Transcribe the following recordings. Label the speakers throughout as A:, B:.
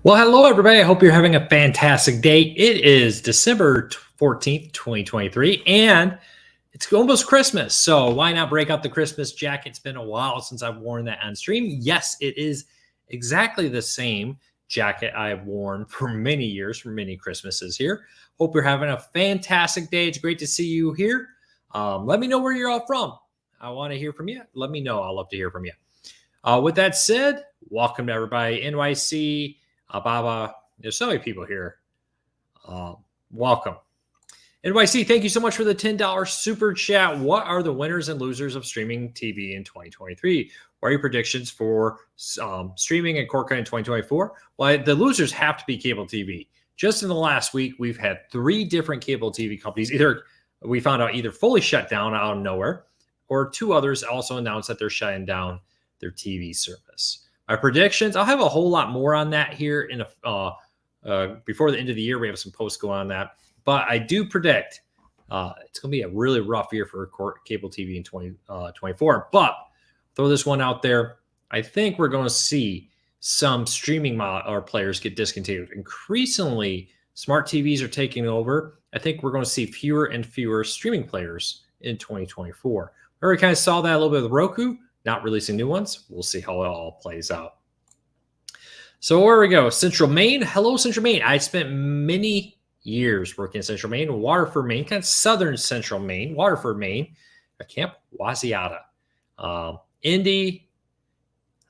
A: Well, hello, everybody. I hope you're having a fantastic day. It is December 14th, 2023, and it's almost Christmas. So why not break out the Christmas jacket? It's been a while since I've worn that on stream. Yes, it is exactly the same jacket I have worn for many years, for many Christmases here. Hope you're having a fantastic day. It's great to see you here. Let me know where you're all from. I want to hear from you. Let me know. I'd love to hear from you. With that said, welcome to everybody. NYC. Baba, there's so many people here. Welcome. NYC, thank you so much for the $10 super chat. What are the winners and losers of streaming TV in 2023? What are your predictions for streaming and cord cutting in 2024? Well, the losers have to be cable TV. Just in the last week, we've had 3 different cable TV companies. We found out either fully shut down out of nowhere, or 2 others also announced that they're shutting down their TV service. My predictions, I'll have a whole lot more on that here in before the end of the year. We have some posts going on that. But I do predict it's going to be a really rough year for cable TV in 2024. But throw this one out there. I think we're going to see some streaming players get discontinued. Increasingly, smart TVs are taking over. I think we're going to see fewer and fewer streaming players in 2024. We already kind of saw that a little bit with Roku. Not releasing new ones. We'll see how it all plays out. So where we go, Central Maine. Hello, Central Maine. I spent many years working in Central Maine, Waterford, Maine, kind of southern Central Maine, Waterford, Maine, Camp Wasiata, Indy.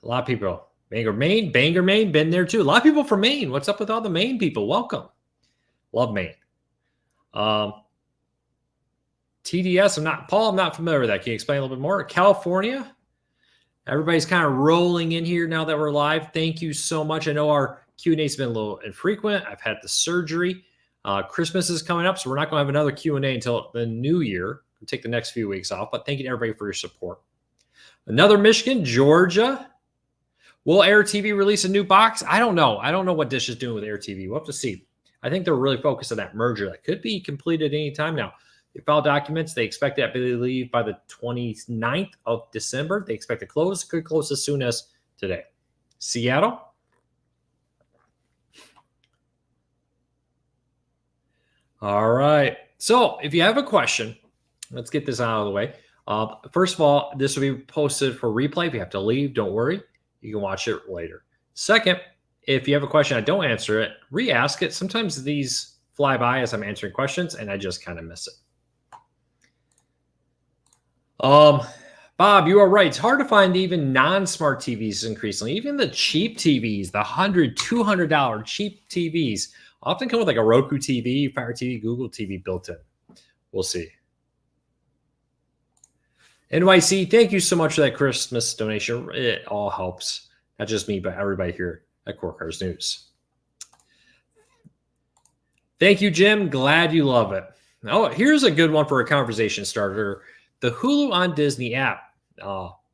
A: A lot of people. Bangor, Maine, been there too. A lot of people from Maine. What's up with all the Maine people? Welcome. Love Maine. TDS. I'm not familiar with that. Can you explain a little bit more? California. Everybody's kind of rolling in here now that we're live. Thank you so much. I know our Q&A has been a little infrequent. I've had the surgery. Christmas is coming up, so we're not going to have another Q&A until the new year. We'll take the next few weeks off, but thank you to everybody for your support. Another Michigan, Georgia. Will Air TV release a new box? I don't know. I don't know what Dish is doing with Air TV. We'll have to see. I think they're really focused on that merger that could be completed any time now. They filed documents. They expect that to leave by the 29th of December. They expect to close. Could close as soon as today. Seattle. All right. So if you have a question, let's get this out of the way. First of all, this will be posted for replay. If you have to leave, don't worry. You can watch it later. Second, if you have a question, I don't answer it, re-ask it. Sometimes these fly by as I'm answering questions, and I just kind of miss it. Bob, you are right. It's hard to find even non-smart TVs increasingly. Even the cheap TVs, the $100, $200 cheap TVs often come with like a Roku TV, Fire TV, Google TV built in. We'll see. NYC, thank you so much for that Christmas donation. It all helps. Not just me, but everybody here at Core Cars News. Thank you, Jim. Glad you love it. Oh, here's a good one for a conversation starter. The Hulu on Disney app.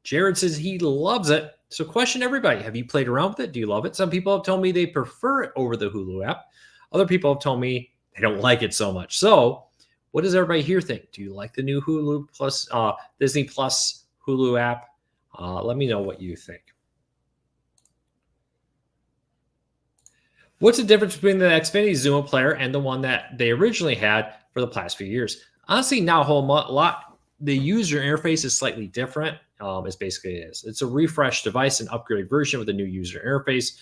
A: Jared says he loves it. So question everybody, have you played around with it? Do you love it? Some people have told me they prefer it over the Hulu app. Other people have told me they don't like it so much. So what does everybody here think? Do you like the new Hulu plus Disney Plus Hulu app? Let me know what you think. What's the difference between the Xfinity Zuma player and the one that they originally had for the past few years? Honestly, not a whole lot. The user interface is slightly different. It's basically it is. It's a refreshed device, an upgraded version with a new user interface.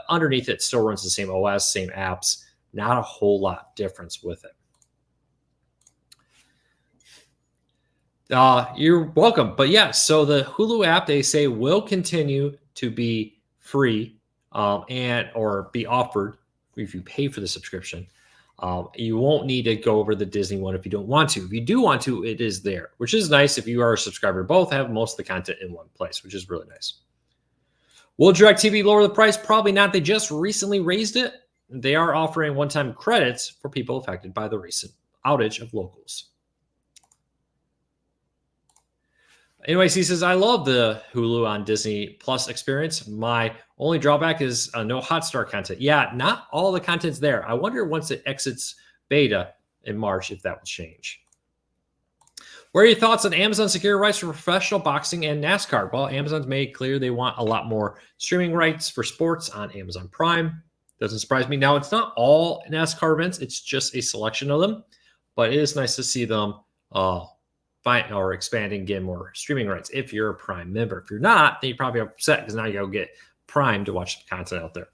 A: Underneath it still runs the same OS, same apps. Not a whole lot difference with it. You're welcome. But yes, so the Hulu app, they say, will continue to be free or be offered if you pay for the subscription. You won't need to go over the Disney one if you don't want to. If you do want to, it is there, which is nice. If you are a subscriber, both have most of the content in one place, which is really nice. Will DirecTV lower the price? Probably not. They just recently raised it. They are offering one-time credits for people affected by the recent outage of locals. Anyways, he says, I love the Hulu on Disney Plus experience. My only drawback is no Hotstar content. Yeah, not all the content's there. I wonder once it exits beta in March if that will change. What are your thoughts on Amazon securing rights for professional boxing and NASCAR? Well, Amazon's made clear they want a lot more streaming rights for sports on Amazon Prime. Doesn't surprise me. Now, it's not all NASCAR events. It's just a selection of them. But it is nice to see them find or expanding, get more streaming rights if you're a Prime member. If you're not, then you're probably upset because now you go get Prime to watch the content out there.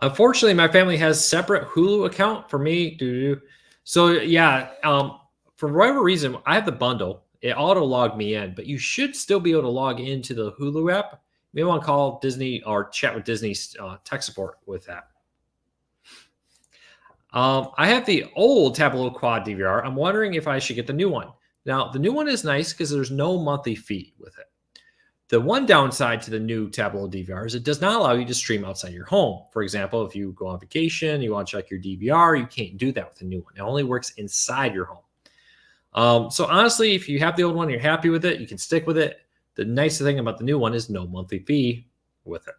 A: Unfortunately, my family has separate Hulu account for me. So yeah, for whatever reason, I have the bundle. It auto logged me in, but you should still be able to log into the Hulu app. You may want to call Disney or chat with Disney's tech support with that. I have the old Tableau Quad DVR. I'm wondering if I should get the new one. Now, the new one is nice because there's no monthly fee with it. The one downside to the new Tableau DVR is it does not allow you to stream outside your home. For example, if you go on vacation, you want to check your DVR, you can't do that with the new one. It only works inside your home. So honestly, if you have the old one and you're happy with it, you can stick with it. The nice thing about the new one is no monthly fee with it.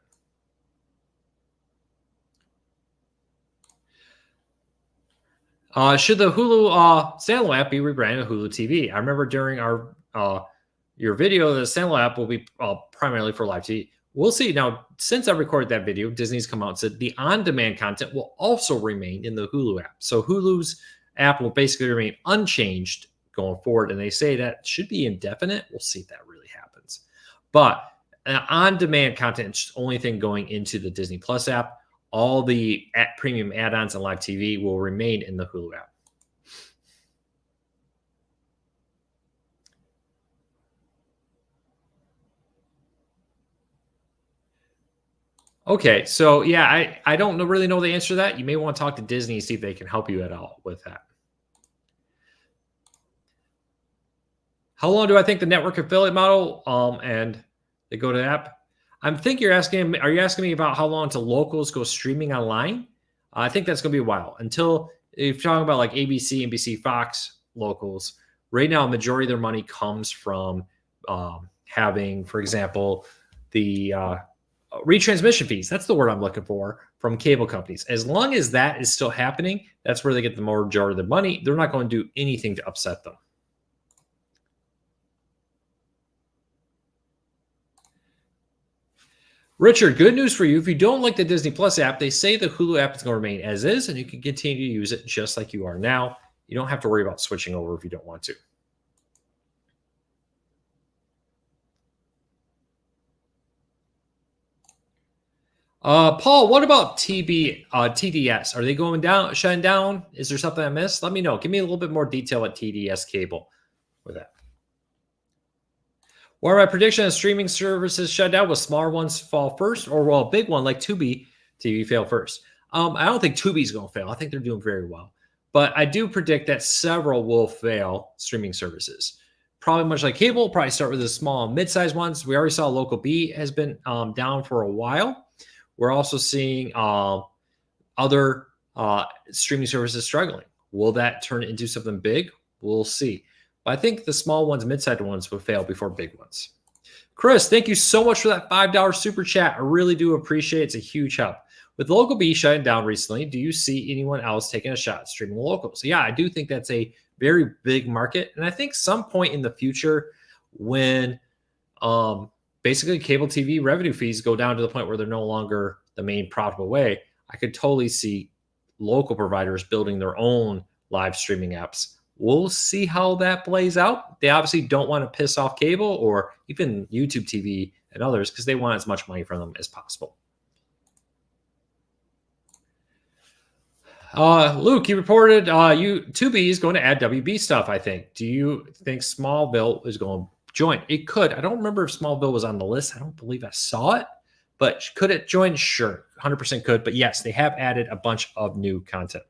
A: Should the Hulu standalone app be rebranded to Hulu TV? I remember during our your video, the standalone app will be primarily for live TV. We'll see. Now, since I recorded that video, Disney's come out and said the on-demand content will also remain in the Hulu app. So Hulu's app will basically remain unchanged going forward. And they say that should be indefinite. We'll see if that really happens. But on-demand content is the only thing going into the Disney Plus app. All the premium add-ons and live TV will remain in the Hulu app. Okay, so yeah, I don't really know the answer to that. You may want to talk to Disney and see if they can help you at all with that. How long do I think the network affiliate model and they go to the app? I think you're asking, are you asking me about how long until locals go streaming online? I think that's going to be a while until, if you're talking about like ABC, NBC, Fox locals, right now, a majority of their money comes from having, for example, the retransmission fees. That's the word I'm looking for from cable companies. As long as that is still happening, that's where they get the majority of their money. They're not going to do anything to upset them. Richard, good news for you. If you don't like the Disney Plus app, they say the Hulu app is going to remain as is, and you can continue to use it just like you are now. You don't have to worry about switching over if you don't want to. Paul, what about TDS? Are they going down, shutting down? Is there something I missed? Let me know. Give me a little bit more detail at TDS cable with that. What are my prediction of streaming services shut down? Will smaller ones fall first, or will a big one like Tubi TV fail first? I don't think Tubi's going to fail. I think they're doing very well. But I do predict that several will fail streaming services. Probably much like cable, probably start with the small and mid-sized ones. We already saw Local B has been down for a while. We're also seeing other streaming services struggling. Will that turn into something big? We'll see. But I think the small ones, mid-sized ones will fail before big ones. Chris, thank you so much for that $5 super chat. I really do appreciate it. It's a huge help. With Local B shutting down recently, do you see anyone else taking a shot at streaming locals? So yeah, I do think that's a very big market. And I think some point in the future when basically cable TV revenue fees go down to the point where they're no longer the main profitable way, I could totally see local providers building their own live streaming apps. We'll see how that plays out. They obviously don't want to piss off cable or even YouTube TV and others because they want as much money from them as possible. Luke, you reported Tubi is going to add WB stuff, I think. Do you think Smallville is going to join? It could. I don't remember if Smallville was on the list. I don't believe I saw it. But could it join? Sure. 100% could. But yes, they have added a bunch of new content.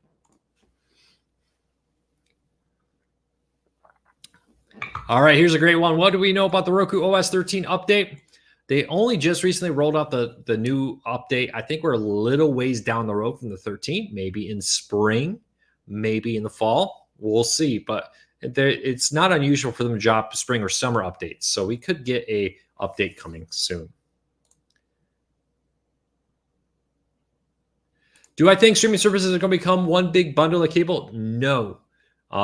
A: All right, here's a great one. What do we know about the Roku OS 13 update? They only just recently rolled out the new update. I think we're a little ways down the road from the 13, maybe in spring, maybe in the fall. We'll see. But it's not unusual for them to drop spring or summer updates. So we could get a update coming soon. Do I think streaming services are going to become one big bundle of cable? No.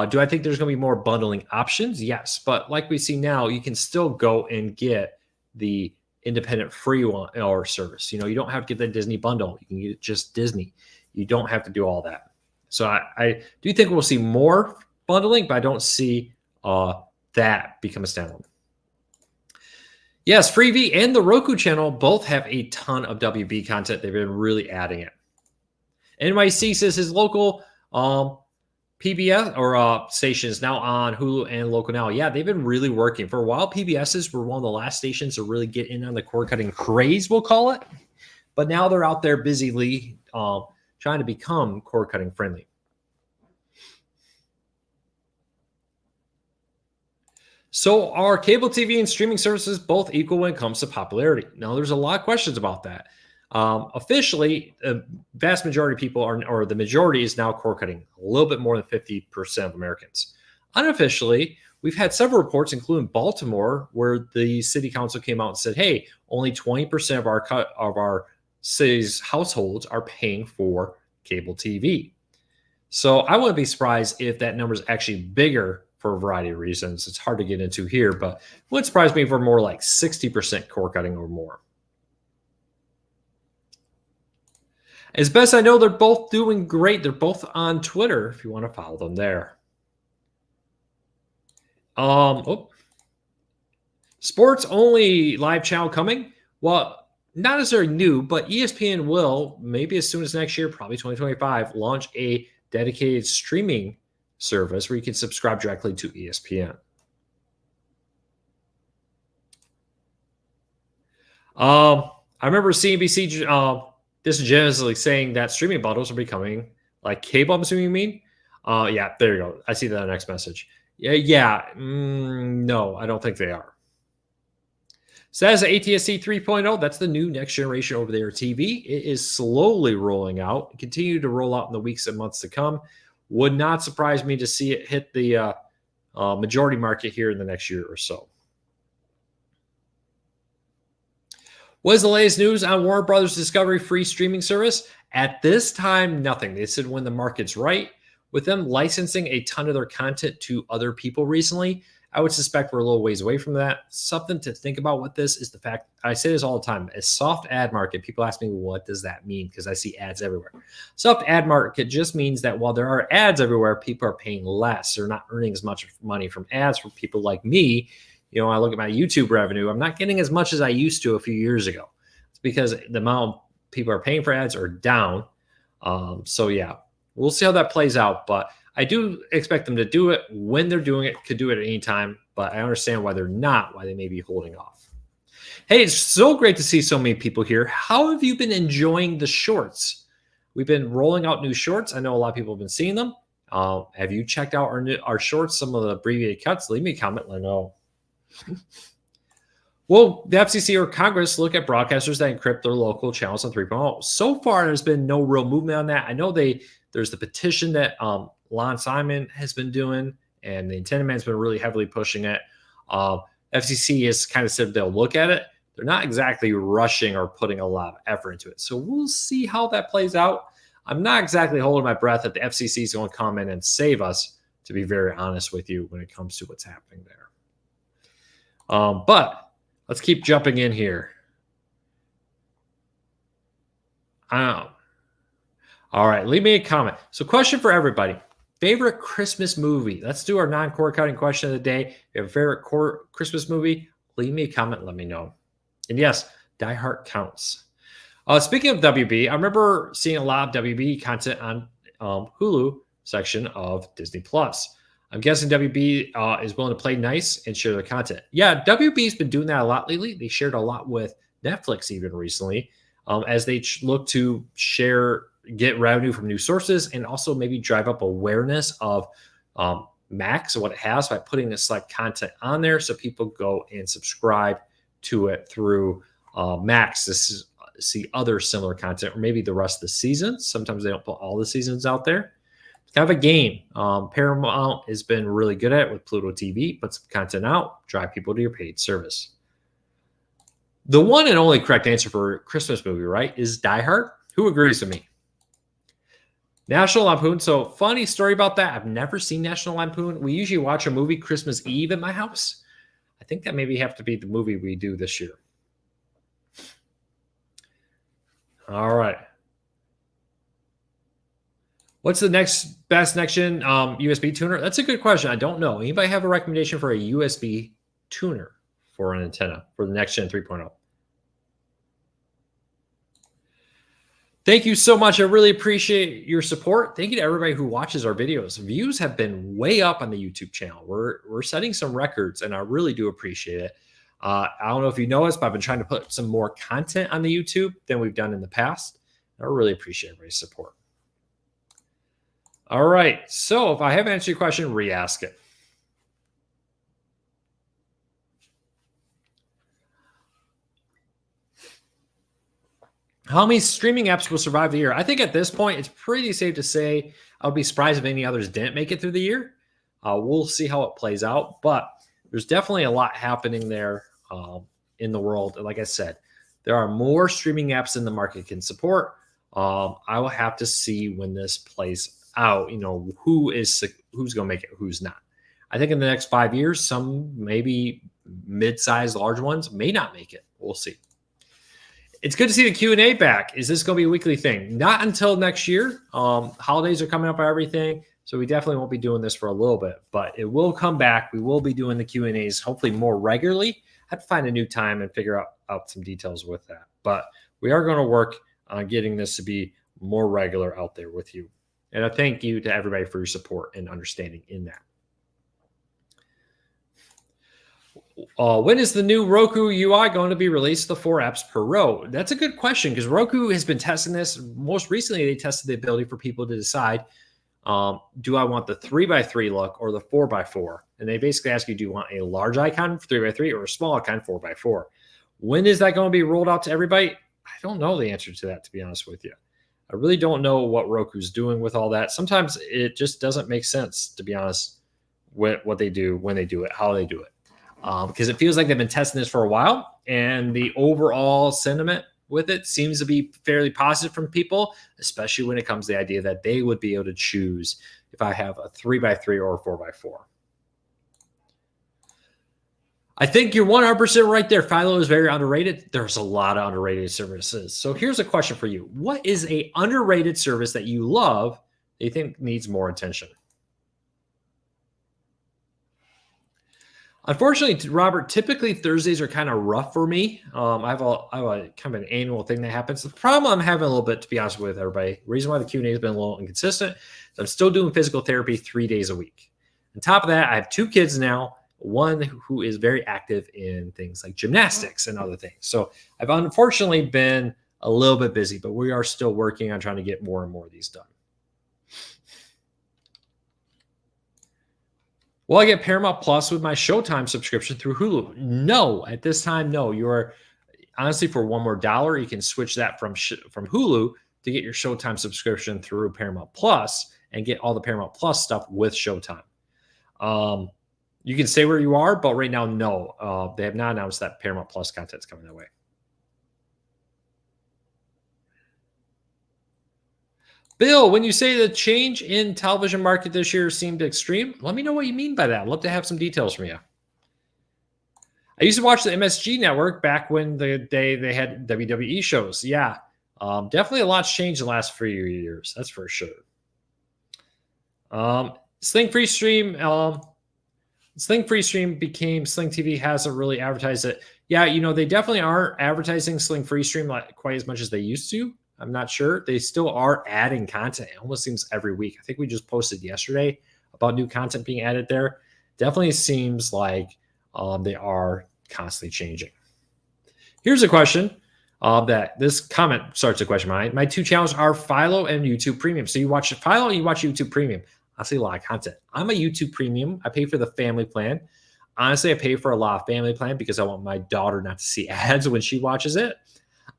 A: Do I think there's going to be more bundling options? Yes. But like we see now, you can still go and get the independent free one or service. You don't have to get the Disney bundle. You can get just Disney. You don't have to do all that. So I do think we'll see more bundling, but I don't see that become a standalone. Yes, Freevee and the Roku channel both have a ton of WB content. They've been really adding it. NYC says his local PBS or stations now on Hulu and Local Now. Yeah, they've been really working. For a while, PBSs were one of the last stations to really get in on the cord cutting craze, we'll call it. But now they're out there busily trying to become cord cutting friendly. So are cable TV and streaming services both equal when it comes to popularity? Now, there's a lot of questions about that. Officially, the vast majority of people or the majority is now cord cutting, a little bit more than 50% of Americans. Unofficially, we've had several reports, including Baltimore, where the city council came out and said, hey, only 20% of our city's households are paying for cable TV. So I wouldn't be surprised if that number is actually bigger for a variety of reasons. It's hard to get into here, but it wouldn't surprise me if we're more like 60% cord cutting or more. As best I know, they're both doing great. They're both on Twitter if you want to follow them there. Sports only live channel coming. Well, not necessarily new, but ESPN will, maybe as soon as next year, probably 2025, launch a dedicated streaming service where you can subscribe directly to ESPN. I remember CNBC disingenuously saying that streaming bundles are becoming like cable. I'm assuming you mean? Yeah, there you go. I see that next message. No, I don't think they are. So that is ATSC 3.0. That's the new next generation over-the-air TV. It is slowly rolling out. Continue to roll out in the weeks and months to come. Would not surprise me to see it hit the majority market here in the next year or so. What is the latest news on Warner Brothers Discovery free streaming service? At this time, nothing. They said when the market's right. With them licensing a ton of their content to other people recently, I would suspect we're a little ways away from that. Something to think about with this is the fact, I say this all the time, a soft ad market, people ask me, what does that mean? Because I see ads everywhere. Soft ad market just means that while there are ads everywhere, people are paying less. They're not earning as much money from ads for people like me. I look at my YouTube revenue. I'm not getting as much as I used to a few years ago. It's because the amount of people are paying for ads are down. So yeah, we'll see how that plays out. But I do expect them to do it when they're doing it, could do it at any time, but I understand why they're not, why they may be holding off. Hey, it's so great to see so many people here. How have you been enjoying the shorts? We've been rolling out new shorts. I know a lot of people have been seeing them. Have you checked out our shorts, some of the abbreviated cuts? Leave me a comment, let me know. Will the FCC or Congress look at broadcasters that encrypt their local channels on 3.0? So far, there's been no real movement on that. I know there's the petition that Lon Simon has been doing, and the Antenna Man's been really heavily pushing it. FCC has kind of said they'll look at it. They're not exactly rushing or putting a lot of effort into it. So we'll see how that plays out. I'm not exactly holding my breath that the FCC is going to come in and save us, to be very honest with you, when it comes to what's happening there. But let's keep jumping in here. All right, leave me a comment. So question for everybody. Favorite Christmas movie? Let's do our non-cord cutting question of the day. If you have a favorite Christmas movie, leave me a comment, let me know. And yes, Die Hard counts. Speaking of WB, I remember seeing a lot of WB content on Hulu section of Disney Plus. I'm guessing WB is willing to play nice and share their content. Yeah, WB's been doing that a lot lately. They shared a lot with Netflix even recently as they look to get revenue from new sources and also maybe drive up awareness of Max and what it has by putting this select content on there so people go and subscribe to it through Max to see other similar content or maybe the rest of the seasons. Sometimes they don't put all the seasons out there. It's kind of a game. Paramount has been really good at it with Pluto TV. Put some content out, drive people to your paid service. The one and only correct answer for a Christmas movie, right, is Die Hard. Who agrees with me? National Lampoon. So funny story about that. I've never seen National Lampoon. We usually watch a movie Christmas Eve at my house. I think that maybe have to be the movie we do this year. All right. What's the best next-gen USB tuner? That's a good question. I don't know. Anybody have a recommendation for a USB tuner for an antenna for the next-gen 3.0? Thank you so much. I really appreciate your support. Thank you to everybody who watches our videos. Views have been way up on the YouTube channel. We're setting some records, and I really do appreciate it. I don't know if you noticed, but I've been trying to put some more content on the YouTube than we've done in the past. I really appreciate everybody's support. All right. So if I haven't answered your question, re-ask it. How many streaming apps will survive the year? I think at this point, it's pretty safe to say I would be surprised if any others didn't make it through the year. We'll see how it plays out, but there's definitely a lot happening there in the world. And like I said, there are more streaming apps than the market can support. I will have to see when this plays out, who's going to make it, who's not. I think in the next 5 years, some maybe mid-sized large ones may not make it. We'll see. It's good to see the Q&A back. Is this going to be a weekly thing? Not until next year. Holidays are coming up and everything, so we definitely won't be doing this for a little bit, but it will come back. We will be doing the Q&As hopefully more regularly. I have to find a new time and figure out some details with that, but we are going to work on getting this to be more regular out there with you. And a thank you to everybody for your support and understanding in that. When is the new Roku UI going to be released? The 4 apps per row? That's a good question because Roku has been testing this. Most recently, they tested the ability for people to decide, do I want the 3x3 look or the 4x4? And they basically ask you, do you want a large icon 3x3 or a small icon 4x4? When is that going to be rolled out to everybody? I don't know the answer to that, to be honest with you. I really don't know what Roku's doing with all that. Sometimes it just doesn't make sense, to be honest, with what they do, when they do it, how they do it. Because it feels like they've been testing this for a while, and the overall sentiment with it seems to be fairly positive from people, especially when it comes to the idea that they would be able to choose if I have a 3x3 or a 4x4. I think you're 100% right there. Philo is very underrated. There's a lot of underrated services. So here's a question for you. What is a underrated service that you love that you think needs more attention? Unfortunately, Robert, typically Thursdays are kind of rough for me. I have a kind of an annual thing that happens. The problem I'm having a little bit, to be honest with everybody, the reason why the Q&A has been a little inconsistent is I'm still doing physical therapy 3 days a week. On top of that, I have 2 kids now, one who is very active in things like gymnastics and other things. So I've unfortunately been a little bit busy, but we are still working on trying to get more and more of these done. Will I get Paramount Plus with my Showtime subscription through Hulu? No, at this time, no. You're honestly, for $1 more, you can switch that from Hulu to get your Showtime subscription through Paramount Plus and get all the Paramount Plus stuff with Showtime. You can stay where you are, but right now, no. They have not announced that Paramount Plus content is coming that way. Bill, when you say the change in television market this year seemed extreme, let me know what you mean by that. I'd love to have some details from you. I used to watch the MSG network back when they had WWE shows. Yeah, definitely a lot's changed in the last few years. That's for sure. Sling Free Stream became Sling TV, hasn't really advertised it. Yeah, they definitely aren't advertising Sling Free Stream quite as much as they used to. I'm not sure. They still are adding content. It almost seems every week. I think we just posted yesterday about new content being added there. Definitely seems like they are constantly changing. Here's a question that this comment starts a question. My 2 channels are Philo and YouTube Premium. So you watch Philo and you watch YouTube Premium. I see a lot of content. I'm a YouTube Premium. I pay for the family plan. Honestly, I pay for a lot of family plan because I want my daughter not to see ads when she watches it,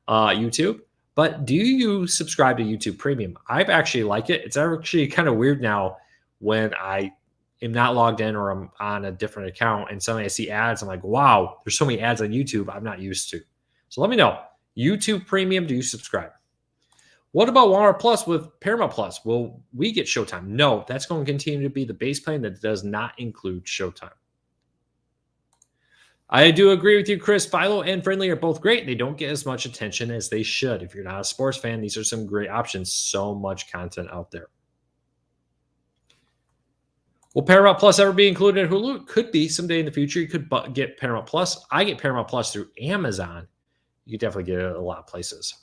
A: YouTube. But do you subscribe to YouTube Premium? I actually like it. It's actually kind of weird now when I am not logged in or I'm on a different account and suddenly I see ads. I'm like, wow, there's so many ads on YouTube I'm not used to. So let me know. YouTube Premium, do you subscribe? What about Warner Plus with Paramount Plus? Will we get Showtime? No, that's going to continue to be the base plan that does not include Showtime. I do agree with you, Chris. Philo and Friendly are both great. They don't get as much attention as they should. If you're not a sports fan, these are some great options. So much content out there. Will Paramount Plus ever be included in Hulu? Could be someday in the future. You could get Paramount Plus. I get Paramount Plus through Amazon. You could definitely get it at a lot of places.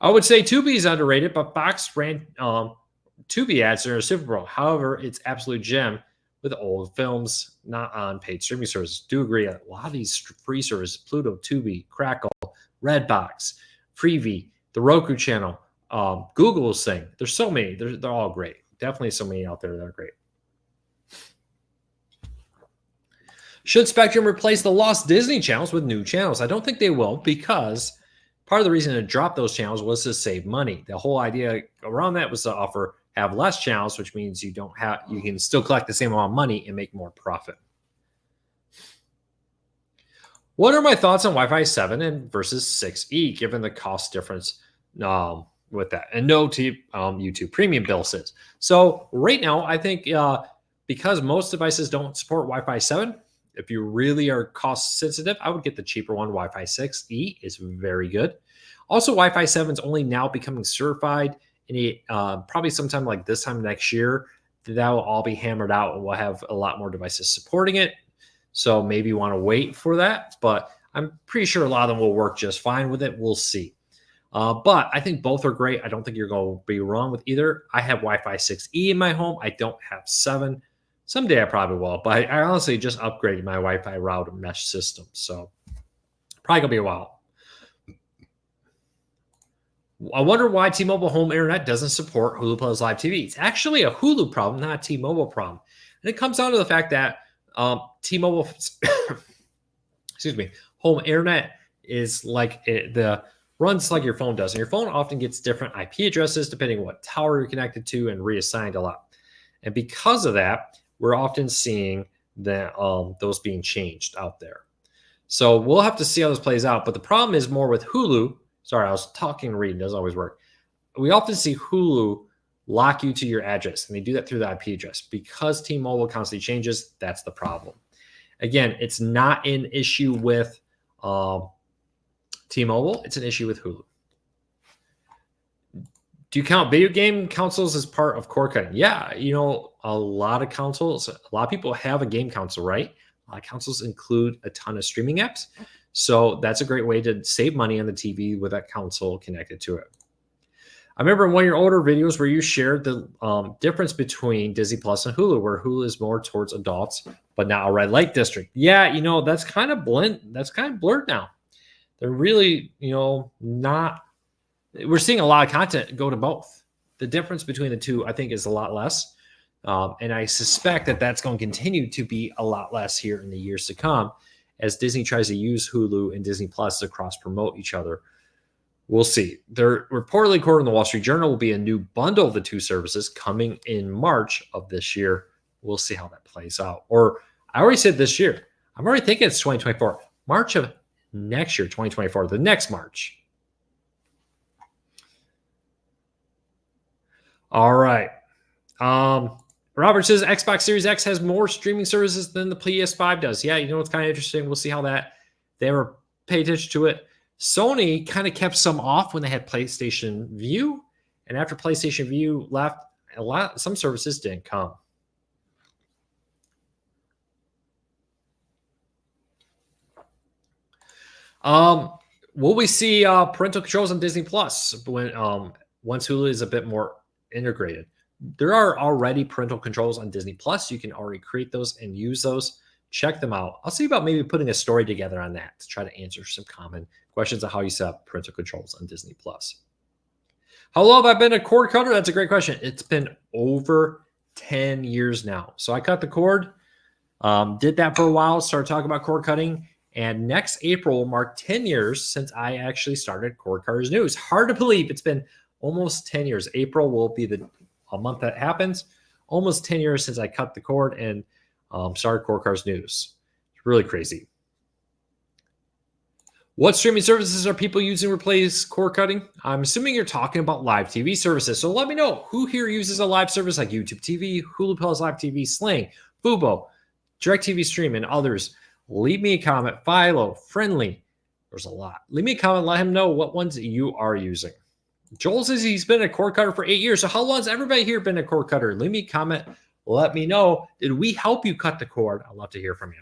A: I would say Tubi is underrated, but Fox ran Tubi ads during a Super Bowl. However, it's absolute gem with old films, not on paid streaming services. Do agree. A lot of these free services, Pluto, Tubi, Crackle, Redbox, Freevee, the Roku channel, Google's thing. There's so many. They're all great. Definitely so many out there that are great. Should Spectrum replace the lost Disney channels with new channels? I don't think they will, because part of the reason to drop those channels was to save money. The whole idea around that was to have less channels, which means you can still collect the same amount of money and make more profit. What are my thoughts on Wi-Fi 7 and versus 6E, given the cost difference with that? And no YouTube premium bill says. So right now, I think because most devices don't support Wi-Fi 7, if you really are cost sensitive, I would get the cheaper one. Wi-Fi 6E is very good. Also, Wi-Fi 7 is only now becoming certified. And probably sometime like this time next year, that will all be hammered out and we'll have a lot more devices supporting it. So maybe you want to wait for that, but I'm pretty sure a lot of them will work just fine with it. We'll see. But I think both are great. I don't think you're going to be wrong with either. I have Wi-Fi 6E in my home. I don't have 7. Someday I probably will, but I honestly just upgraded my Wi-Fi router mesh system. So probably going to be a while. I wonder why T-Mobile home internet doesn't support Hulu Plus Live TV. It's actually a Hulu problem, not a T-Mobile problem. And it comes down to the fact that T-Mobile, excuse me, home internet is like runs like your phone does. And your phone often gets different IP addresses depending on what tower you're connected to and reassigned a lot. And because of that, we're often seeing that those being changed out there. So we'll have to see how this plays out. But the problem is more with Hulu. Sorry, I was talking and reading. It doesn't always work. We often see Hulu lock you to your address, and they do that through the IP address. Because T-Mobile constantly changes, that's the problem. Again, it's not an issue with T-Mobile. It's an issue with Hulu. Do you count video game consoles as part of cord cutting? Yeah, a lot of consoles, a lot of people have a game console, right? A lot of consoles include a ton of streaming apps. So that's a great way to save money on the TV with that console connected to it. I remember in one of your older videos where you shared the difference between Disney Plus and Hulu, where Hulu is more towards adults, but not a red light district. Yeah, that's kind of blurred now. They're really, not. We're seeing a lot of content go to both. The difference between the two, I think, is a lot less. And I suspect that that's going to continue to be a lot less here in the years to come as Disney tries to use Hulu and Disney Plus to cross-promote each other. We'll see. There reportedly, according to the Wall Street Journal, will be a new bundle of the two services coming in March of this year. We'll see how that plays out. Or I already said this year. I'm already thinking it's 2024. March of next year, 2024, the next March. All right. Robert says Xbox Series X has more streaming services than the PS5 does. Yeah, it's kind of interesting. We'll see how they ever pay attention to it. Sony kind of kept some off when they had PlayStation View, and after PlayStation View left, some services didn't come. Will we see parental controls on Disney Plus when once Hulu is a bit more integrated? There are already parental controls on Disney Plus. You can already create those and use those. Check them out. I'll see about maybe putting a story together on that to try to answer some common questions on how you set up parental controls on Disney Plus. How long have I been a cord cutter? That's a great question. It's been over 10 years now. So I cut the cord, did that for a while, started talking about cord cutting, and next April will mark 10 years since I actually started Cord Cutters News. Hard to believe it's been almost 10 years. April will be a month that happens. Almost 10 years since I cut the cord and started Cord Cutters News. It's really crazy. What streaming services are people using to replace cord cutting? I'm assuming you're talking about live TV services. So let me know who here uses a live service like YouTube TV, Hulu Plus Live TV, Sling, Fubo, DirecTV Stream, and others. Leave me a comment. Philo, friendly. There's a lot. Leave me a comment. Let him know what ones you are using. Joel says he's been a cord cutter for 8 years. So how long has everybody here been a cord cutter? Leave me a comment. Let me know. Did we help you cut the cord? I'd love to hear from you.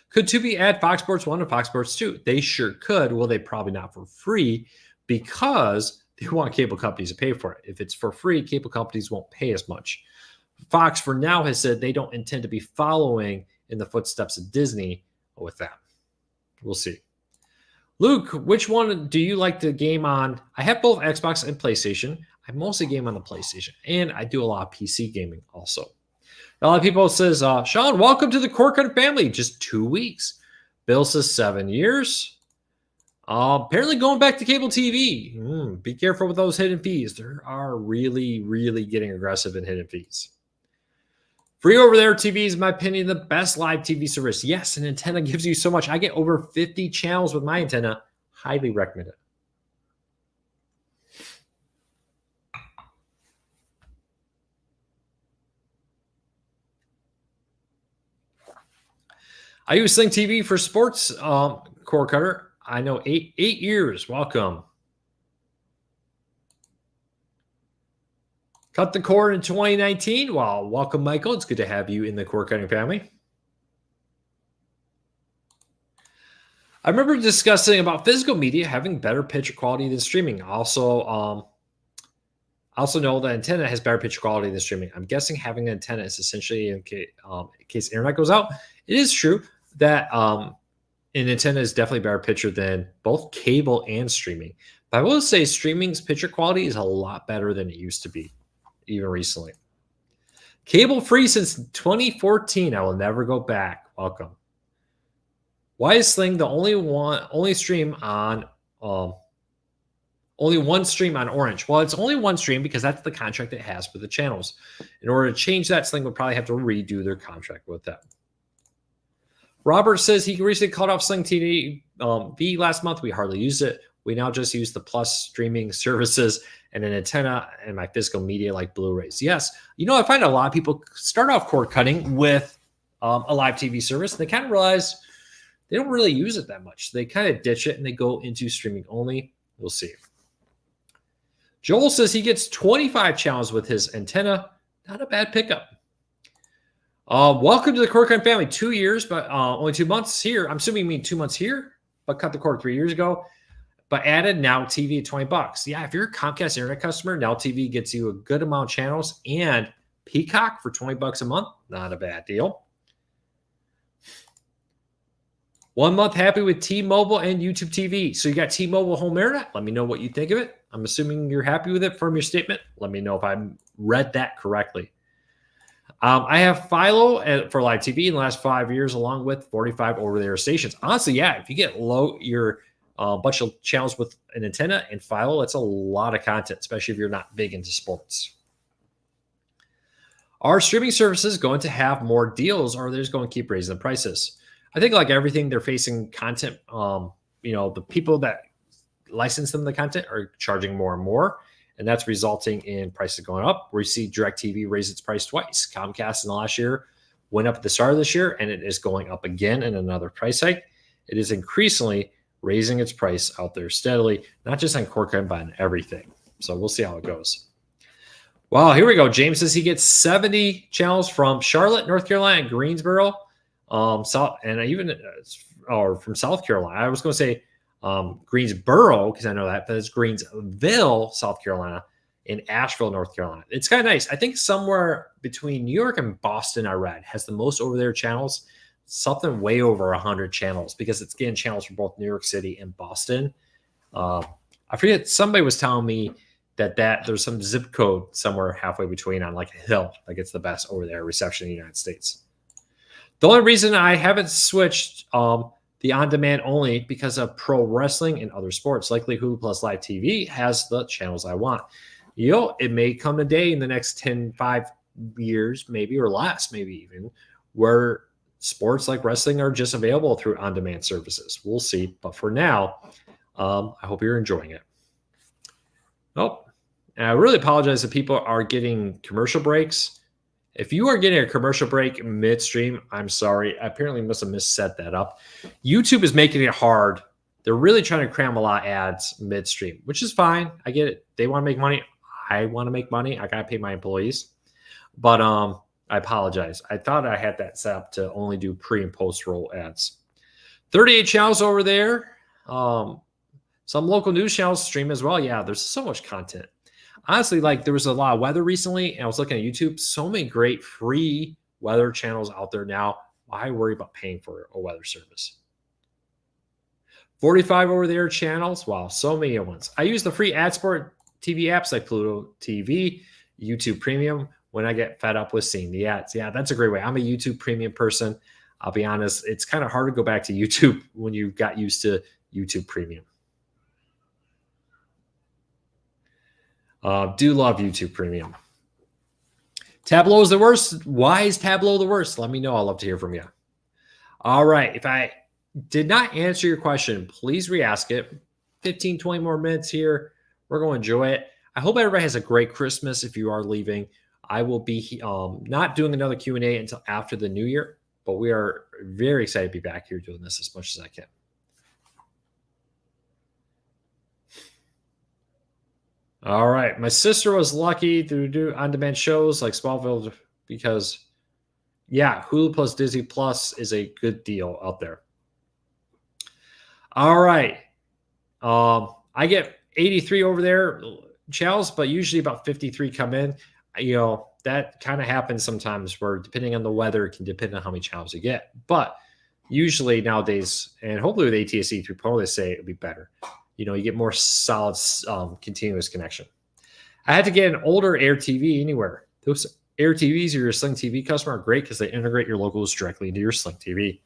A: Could Tubi add Fox Sports 1 to Fox Sports 2? They sure could. Well, they probably not for free because they want cable companies to pay for it. If it's for free, cable companies won't pay as much. Fox for now has said they don't intend to be following in the footsteps of Disney with that. We'll see. Luke, which one do you like to game on? I have both Xbox and PlayStation. I mostly game on the PlayStation, and I do a lot of PC gaming also. A lot of people says, Sean, welcome to the Cord Cutting family. Just 2 weeks. Bill says 7 years. Apparently going back to cable TV. Be careful with those hidden fees. They are really, really getting aggressive in hidden fees. Free over-the-air TV is, in my opinion, the best live TV service. Yes, an antenna gives you so much. I get over 50 channels with my antenna. Highly recommend it. I use Sling TV for sports cord cutter. I know 8 years. Welcome. Cut the cord in 2019. Well, welcome, Michael. It's good to have you in the cord cutting family. I remember discussing about physical media having better picture quality than streaming. Also know that antenna has better picture quality than streaming. I'm guessing having an antenna is essentially in case internet goes out. It is true that an antenna is definitely better picture than both cable and streaming. But I will say streaming's picture quality is a lot better than it used to be, even recently. Cable free since 2014. I will never go back. Welcome. Why is Sling the only one stream on Orange? Well, it's only one stream because that's the contract it has with the channels. In order to change that, Sling would probably have to redo their contract with them. Robert says he recently cut off Sling TV last month. We hardly use it. We now just use the Plus streaming services and an antenna and my physical media like Blu-rays. Yes, I find a lot of people start off cord cutting with a live TV service. And they kind of realize they don't really use it that much. They kind of ditch it and they go into streaming only. We'll see. Joel says he gets 25 channels with his antenna. Not a bad pickup. Welcome to the cord cutting family. 2 years, but only 2 months here. I'm assuming you mean 2 months here, but cut the cord 3 years ago. But added Now TV at $20. Yeah, if you're a Comcast internet customer, Now TV gets you a good amount of channels and Peacock for $20 a month. Not a bad deal. 1 month happy with T-Mobile and YouTube TV. So you got T-Mobile home internet. Let me know what you think of it. I'm assuming you're happy with it from your statement. Let me know if I read that correctly. I have Philo for live TV in the last 5 years, along with 45 over-the-air stations. Honestly, yeah, if you get your bunch of channels with an antenna and Philo, that's a lot of content, especially if you're not big into sports. Are streaming services going to have more deals, or are they just going to keep raising the prices? I think like everything, they're facing content. The people that license them the content are charging more and more, and that's resulting in prices going up. We see DirecTV raise its price twice. Comcast in the last year went up at the start of this year, and it is going up again in another price hike. It is increasingly raising its price out there steadily, not just on cord cutting, but on everything. So we'll see how it goes. Well, here we go. James says he gets 70 channels from Charlotte, North Carolina, and Greensboro. From South Carolina. I was going to say Greensboro because I know that, but it's Greensville, South Carolina, and Asheville, North Carolina. It's kind of nice. I think somewhere between New York and Boston, I read, has the most over-there channels, something way over 100 channels because it's getting channels from both New York City and Boston. I forget, somebody was telling me that there's some zip code somewhere halfway between on like a hill that gets the best over-there reception in the United States. The only reason I haven't switched the on-demand only because of pro wrestling and other sports, likely Hulu Plus Live TV has the channels I want. It may come a day in the next 5 years, maybe, or less, maybe even, where sports like wrestling are just available through on-demand services. We'll see. But for now, I hope you're enjoying it. And I really apologize if people are getting commercial breaks. If you are getting a commercial break midstream, I'm sorry. I apparently must have misset that up. YouTube is making it hard. They're really trying to cram a lot of ads midstream, which is fine. I get it. They want to make money. I want to make money. I got to pay my employees. But I apologize. I thought I had that set up to only do pre and post roll ads. 38 channels over there. Some local news channels stream as well. Yeah, there's so much content. Honestly, like there was a lot of weather recently, and I was looking at YouTube. So many great free weather channels out there now. Why worry about paying for a weather service? 45 over there channels. Wow, so many ones. I use the free ad sport TV apps like Pluto TV, YouTube Premium when I get fed up with seeing the ads. Yeah, that's a great way. I'm a YouTube Premium person. I'll be honest, it's kind of hard to go back to YouTube when you got used to YouTube Premium. Do love YouTube Premium. Tableau is the worst. Why is Tableau the worst? Let me know. I'd love to hear from you. All right. If I did not answer your question, please re-ask it. 15, 20 more minutes here. We're going to enjoy it. I hope everybody has a great Christmas if you are leaving. I will be not doing another Q&A until after the new year, but we are very excited to be back here doing this as much as I can. All right. My sister was lucky to do on-demand shows like Smallville because, yeah, Hulu plus Disney Plus is a good deal out there. All right. I get 83 over there channels, but usually about 53 come in. You know, that kind of happens sometimes where depending on the weather, it can depend on how many channels you get. But usually nowadays, and hopefully with ATSC 3.0, they say it'll be better. You know, you get more solid continuous connection. I had to get an older Air TV anywhere. Those Air TVs or your Sling TV customer are great because they integrate your logos directly into your Sling TV.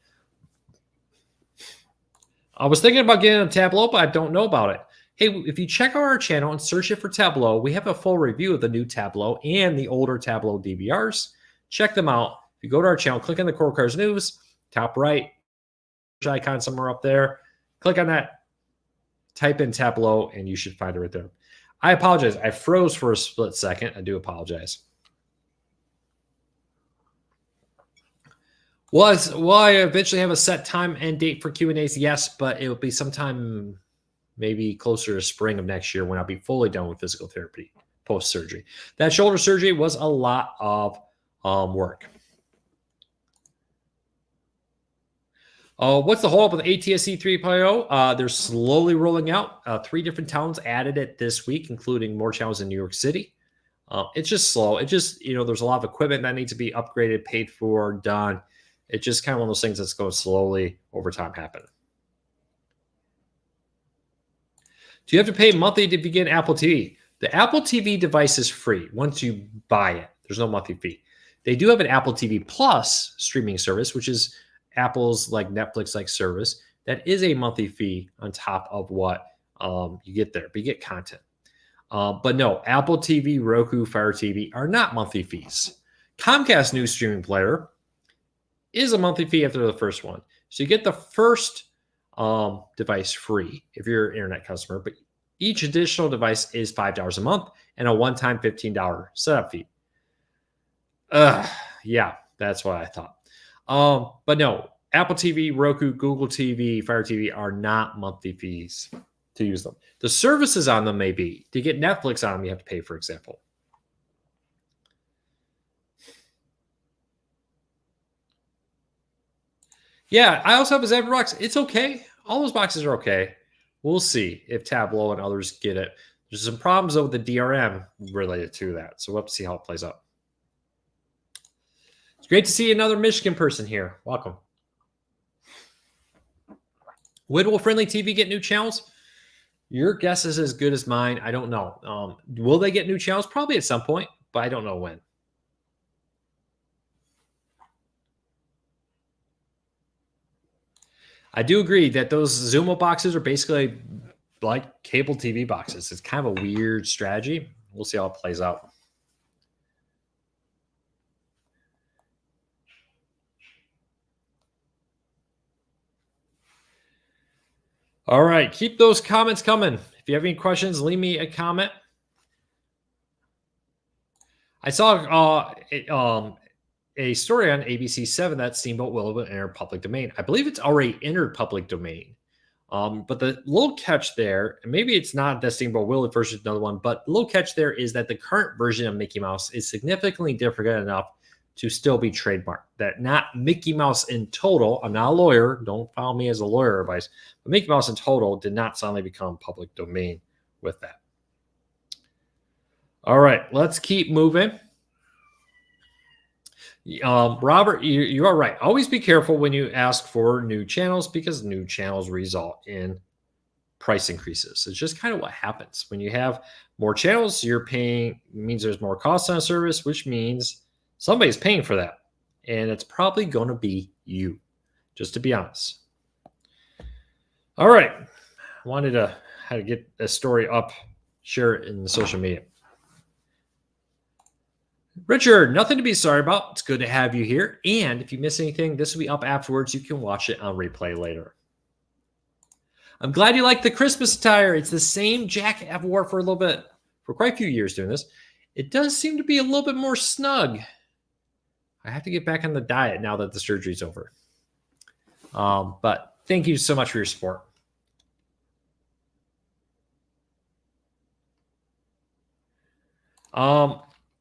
A: I was thinking about getting a Tableau, but I don't know about it. Hey, if you check out our channel and search it for Tableau, we have a full review of the new Tableau and the older Tableau DVRs. Check them out. If you go to our channel, click on the Core Cars News, top right, icon somewhere up there. Click on that. Type in Tableau, and you should find it right there. I apologize. I froze for a split second. I do apologize. Will I eventually have a set time and date for Q&As? Yes, but it will be sometime maybe closer to spring of next year when I'll be fully done with physical therapy post-surgery. That shoulder surgery was a lot of work. What's the hold up with ATSC 3.0? They're slowly rolling out. 3 different towns added it this week, including more towns in New York City. It's just slow. It just, there's a lot of equipment that needs to be upgraded, paid for, done. It's just kind of one of those things that's going to slowly over time happen. Do you have to pay monthly to begin Apple TV? The Apple TV device is free once you buy it. There's no monthly fee. They do have an Apple TV Plus streaming service, which is Apple's like Netflix-like service. That is a monthly fee on top of what you get there, but you get content. But no, Apple TV, Roku, Fire TV are not monthly fees. Comcast new streaming player is a monthly fee after the first one. So you get the first device free if you're an internet customer, but each additional device is $5 a month and a one-time $15 setup fee. Yeah, that's what I thought. But no, Apple TV, Roku, Google TV, Fire TV are not monthly fees to use them. The services on them may be. To get Netflix on them, you have to pay, for example. Yeah, I also have a Zebra box. It's okay. All those boxes are okay. We'll see if Tableau and others get it. There's some problems with the DRM related to that. So we'll have to see how it plays out. It's great to see another Michigan person here. Welcome. Will Friendly TV get new channels? Your guess is as good as mine. I don't know. Will they get new channels? Probably at some point, but I don't know when. I do agree that those Zumo boxes are basically like cable TV boxes. It's kind of a weird strategy. We'll see how it plays out. All right. Keep those comments coming. If you have any questions, leave me a comment. I saw a story on ABC7 that Steamboat will enter public domain. I believe it's already entered public domain. But the little catch there, and maybe it's not the Steamboat Willie versus another one, but the little catch there is that the current version of Mickey Mouse is significantly different enough to still be trademarked. That not Mickey Mouse in total, I'm not a lawyer, don't follow me as a lawyer advice, but Mickey Mouse in total did not suddenly become public domain with that. All right, let's keep moving. Robert, you are right. Always be careful when you ask for new channels because new channels result in price increases. It's just kind of what happens when you have more channels. You're paying means there's more costs on a service, which means somebody's paying for that, and it's probably going to be you. Just to be honest. All right, I wanted to how to get a story up, share it in the social media. Richard, nothing to be sorry about. It's good to have you here. And if you miss anything, this will be up afterwards. You can watch it on replay later. I'm glad you like the Christmas attire. It's the same jacket I've wore for a little bit, for quite a few years doing this. It does seem to be a little bit more snug. I have to get back on the diet now that the surgery's over. But thank you so much for your support.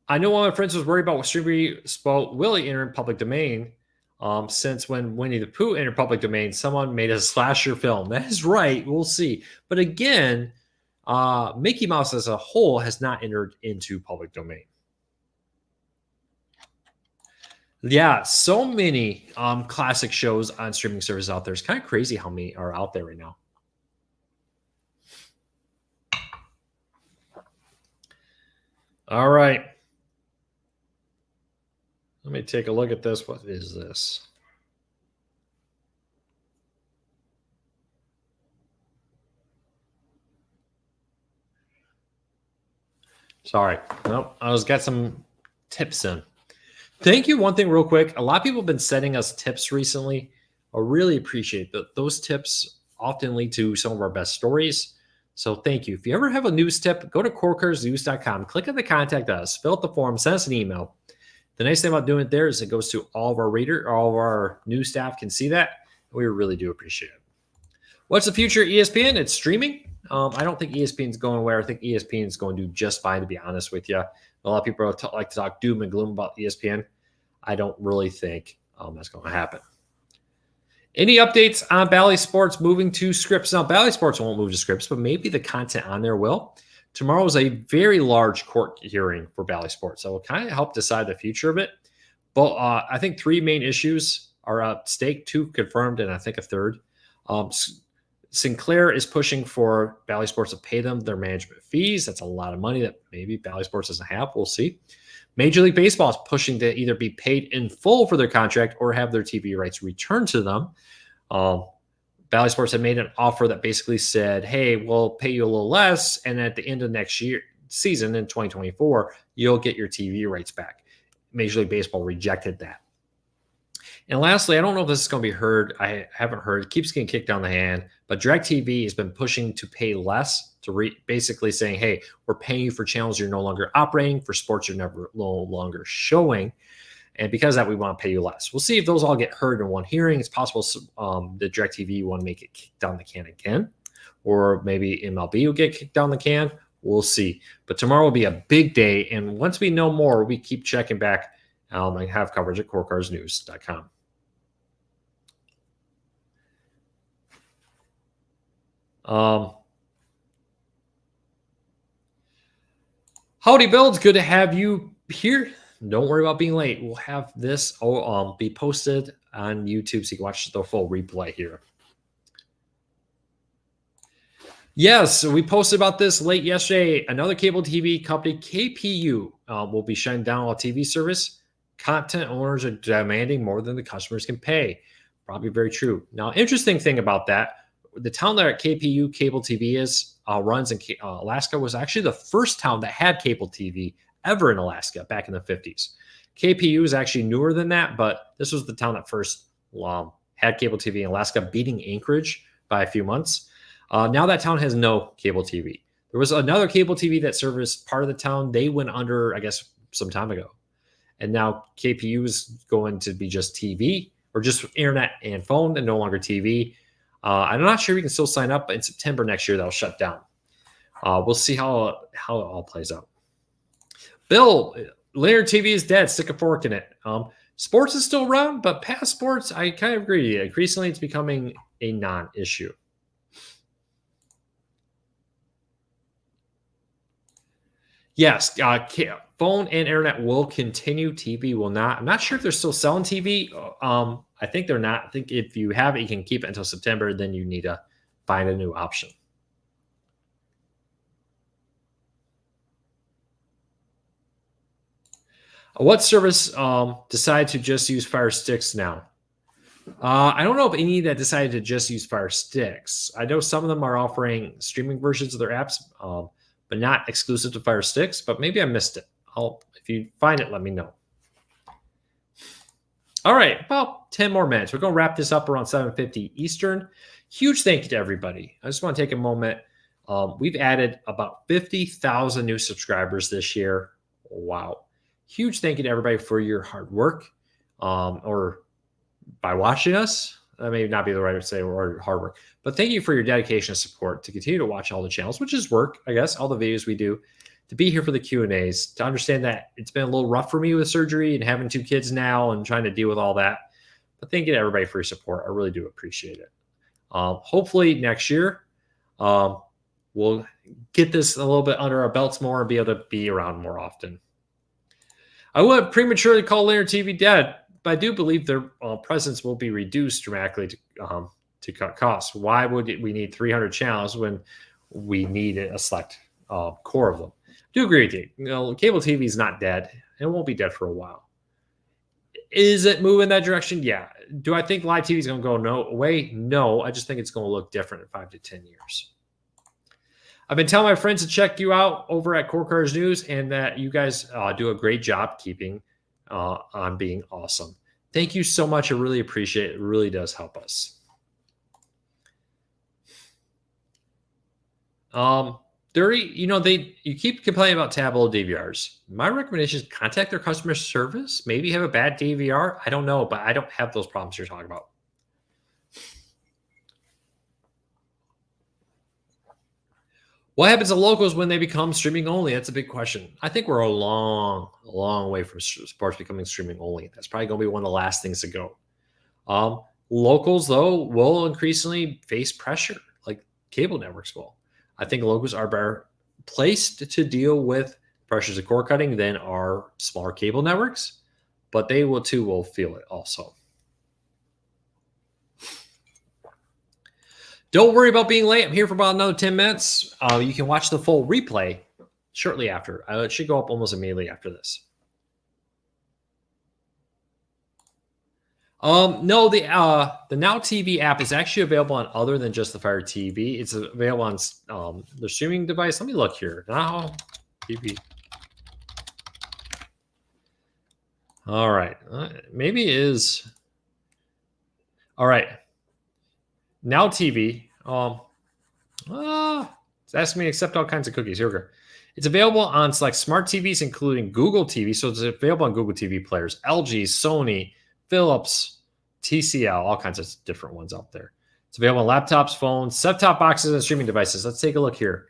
A: I know one of my friends was worried about what Steamboat Willie entering public domain. Since when Winnie the Pooh entered public domain, someone made a slasher film. That is right. We'll see. But again, Mickey Mouse as a whole has not entered into public domain. Yeah, so many classic shows on streaming services out there. It's kind of crazy how many are out there right now. All right. Let me take a look at this. What is this? Sorry. Nope. I was got some tips in. Thank you. One thing real quick. A lot of people have been sending us tips recently. I really appreciate that. Those tips often lead to some of our best stories. So thank you. If you ever have a news tip, go to corkersnews.com, click on the contact us, fill out the form, send us an email. The nice thing about doing it there is it goes to all of our all of our news staff can see that. We really do appreciate it. What's the future of ESPN? It's streaming. I don't think ESPN is going away. I think ESPN is going to do just fine, to be honest with you. A lot of people like to talk doom and gloom about ESPN. I don't really think that's going to happen. Any updates on Bally Sports moving to Scripps? Now, Bally Sports won't move to Scripps, but maybe the content on there will. Tomorrow is a very large court hearing for Bally Sports. So it will kind of help decide the future of it. But I think three main issues are at stake, two confirmed, and I think a third. Sinclair is pushing for Bally Sports to pay them their management fees. That's a lot of money that maybe Bally Sports doesn't have. We'll see. Major League Baseball is pushing to either be paid in full for their contract or have their TV rights returned to them. Bally Sports had made an offer that basically said, hey, we'll pay you a little less, and at the end of next year season in 2024, you'll get your TV rights back. Major League Baseball rejected that. And lastly, I don't know if this is going to be heard. I haven't heard. It keeps getting kicked down the hand. But DirecTV has been pushing to pay less, to basically saying, hey, we're paying you for channels you're no longer operating, for sports you're no longer showing. And because of that, we want to pay you less. We'll see if those all get heard in one hearing. It's possible the DirecTV want to make it kick down the can again. Or maybe MLB will get kicked down the can. We'll see. But tomorrow will be a big day. And once we know more, we keep checking back and have coverage at corecarsnews.com. Howdy, Bill. It's good to have you here. Don't worry about being late. We'll have this be posted on YouTube so you can watch the full replay here. Yes, we posted about this late yesterday. Another cable TV company, KPU, will be shutting down a TV service. Content owners are demanding more than the customers can pay. Probably very true. Now, interesting thing about that, the town that KPU cable TV runs in Alaska was actually the first town that had cable TV ever in Alaska back in the 50s. KPU is actually newer than that, but this was the town that first had cable TV in Alaska, beating Anchorage by a few months. Now that town has no cable TV. There was another cable TV that serviced part of the town. They went under, I guess, some time ago. And now KPU is going to be just TV or just internet and phone and no longer TV. I'm not sure we can still sign up, but in September next year, that'll shut down. We'll see how it all plays out. Bill, linear TV is dead. Stick a fork in it. Sports is still around, but past sports, I kind of agree. Increasingly, it's becoming a non-issue. Yes, phone and internet will continue. TV will not. I'm not sure if they're still selling TV. I think they're not. I think if you have it, you can keep it until September. Then you need to find a new option. What service decided to just use Fire Sticks now? I don't know of any that decided to just use Fire Sticks. I know some of them are offering streaming versions of their apps, but not exclusive to Fire Sticks. But maybe I missed it. If you find it, let me know. All right, about 10 more minutes. We're going to wrap this up around 7:50 Eastern. Huge thank you to everybody. I just want to take a moment. We've added about 50,000 new subscribers this year. Wow. Huge thank you to everybody for your hard work or by watching us. That may not be the right way to say or hard work, but thank you for your dedication and support to continue to watch all the channels, which is work, I guess, all the videos we do, to be here for the Q&As, to understand that it's been a little rough for me with surgery and having 2 kids now and trying to deal with all that. But thank you to everybody for your support. I really do appreciate it. Hopefully next year, we'll get this a little bit under our belts more and be able to be around more often. I would prematurely call linear TV dead, but I do believe their presence will be reduced dramatically to cut costs. Why would we need 300 channels when we need a select core of them? I do agree with you. Cable TV is not dead. It won't be dead for a while. Is it moving that direction? Yeah. Do I think live TV is going to go away? No. I just think it's going to look different in 5 to 10 years. I've been telling my friends to check you out over at Core Cars News and that you guys do a great job keeping on being awesome. Thank you so much. I really appreciate it. It really does help us. You keep complaining about tablet DVRs. My recommendation is contact their customer service. Maybe you have a bad DVR. I don't know, but I don't have those problems you're talking about. What happens to locals when they become streaming only? That's a big question. I think we're a long way from sports becoming streaming only. That's probably going to be one of the last things to go. Locals, though, will increasingly face pressure like cable networks will. I think locals are better placed to deal with pressures of cord cutting than our smaller cable networks, but they will feel it also. Don't worry about being late. I'm here for about another 10 minutes. You can watch the full replay shortly after. It should go up almost immediately after this. No, the Now TV app is actually available on other than just the Fire TV. It's available on the streaming device. Let me look here. Now TV. All right. Maybe it is. All right. Now TV. It's asking me to accept all kinds of cookies. Here we go. It's available on select smart TVs, including Google TV. So it's available on Google TV players, LG, Sony, Philips, TCL, all kinds of different ones out there. It's available on laptops, phones, set-top boxes, and streaming devices. Let's take a look here.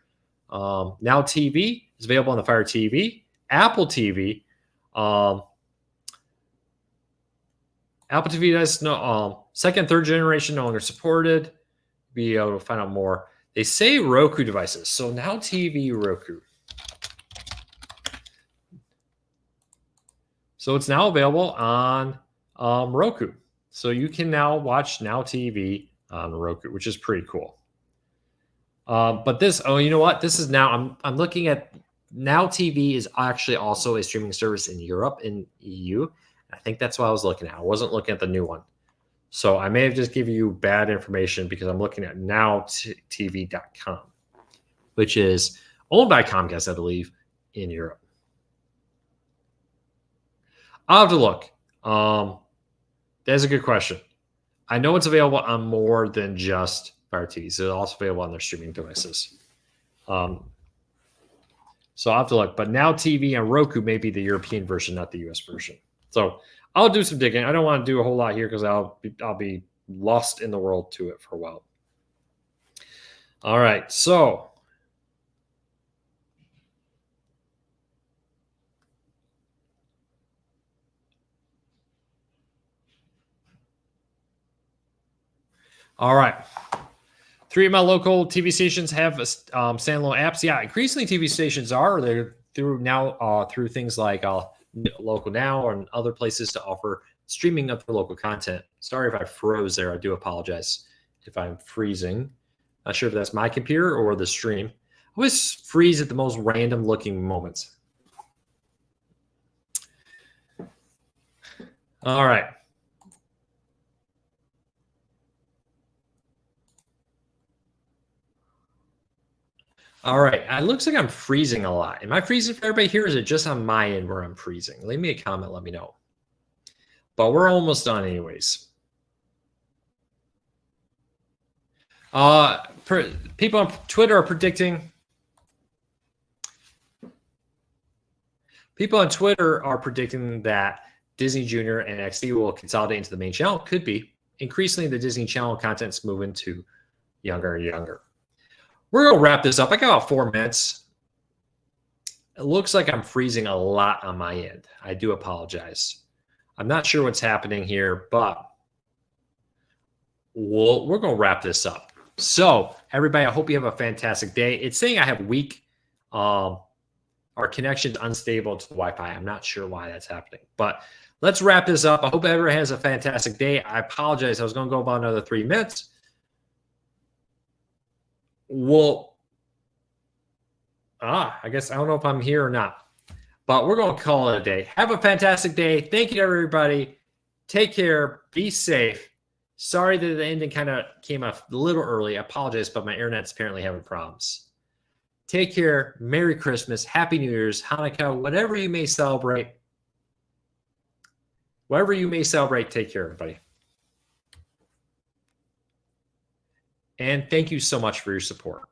A: Now TV is available on the Fire TV, Apple TV. Apple TV does no second, third generation no longer supported. Be able to find out more. They say Roku devices. So Now TV Roku. So it's now available on Roku. So you can now watch Now TV on Roku, which is pretty cool. But this, you know what? This is now, I'm looking at Now TV is actually also a streaming service in Europe, in EU. I think that's what I was looking at. I wasn't looking at the new one. So I may have just given you bad information because I'm looking at nowtv.com, which is owned by Comcast, I believe, in Europe. I'll have to look. That's a good question. I know it's available on more than just Fire TV. So it's also available on their streaming devices. So I'll have to look. But Now TV and Roku may be the European version, not the US version. So I'll do some digging. I don't want to do a whole lot here because I'll be lost in the world to it for a while. All right, so all right. 3 of my local TV stations have standalone apps. Yeah, increasingly TV stations are. They're through now through things like Local Now and other places to offer streaming of their local content. Sorry if I froze there. I do apologize if I'm freezing. Not sure if that's my computer or the stream. I always freeze at the most random looking moments. All right. All right. It looks like I'm freezing a lot. Am I freezing for everybody here? Or is it just on my end where I'm freezing? Leave me a comment. Let me know. But we're almost done anyways. People on Twitter are predicting. People on Twitter are predicting that Disney Junior and XD will consolidate into the main channel. Could be. Increasingly, the Disney Channel content's moving to younger and younger. We're going to wrap this up. I got about 4 minutes. It looks like I'm freezing a lot on my end. I do apologize. I'm not sure what's happening here, but we're going to wrap this up. So, everybody, I hope you have a fantastic day. It's saying I have weak, our connection's unstable to the Wi-Fi. I'm not sure why that's happening, but let's wrap this up. I hope everyone has a fantastic day. I apologize. I was going to go about another 3 minutes. I guess I don't know if I'm here or not, but we're going to call it a day. Have a fantastic day. Thank you to everybody. Take care. Be safe. Sorry that the ending kind of came a little early. I apologize, but my internet's apparently having problems. Take care. Merry Christmas. Happy New Year's, Hanukkah, whatever you may celebrate. Whatever you may celebrate, take care, everybody. And thank you so much for your support.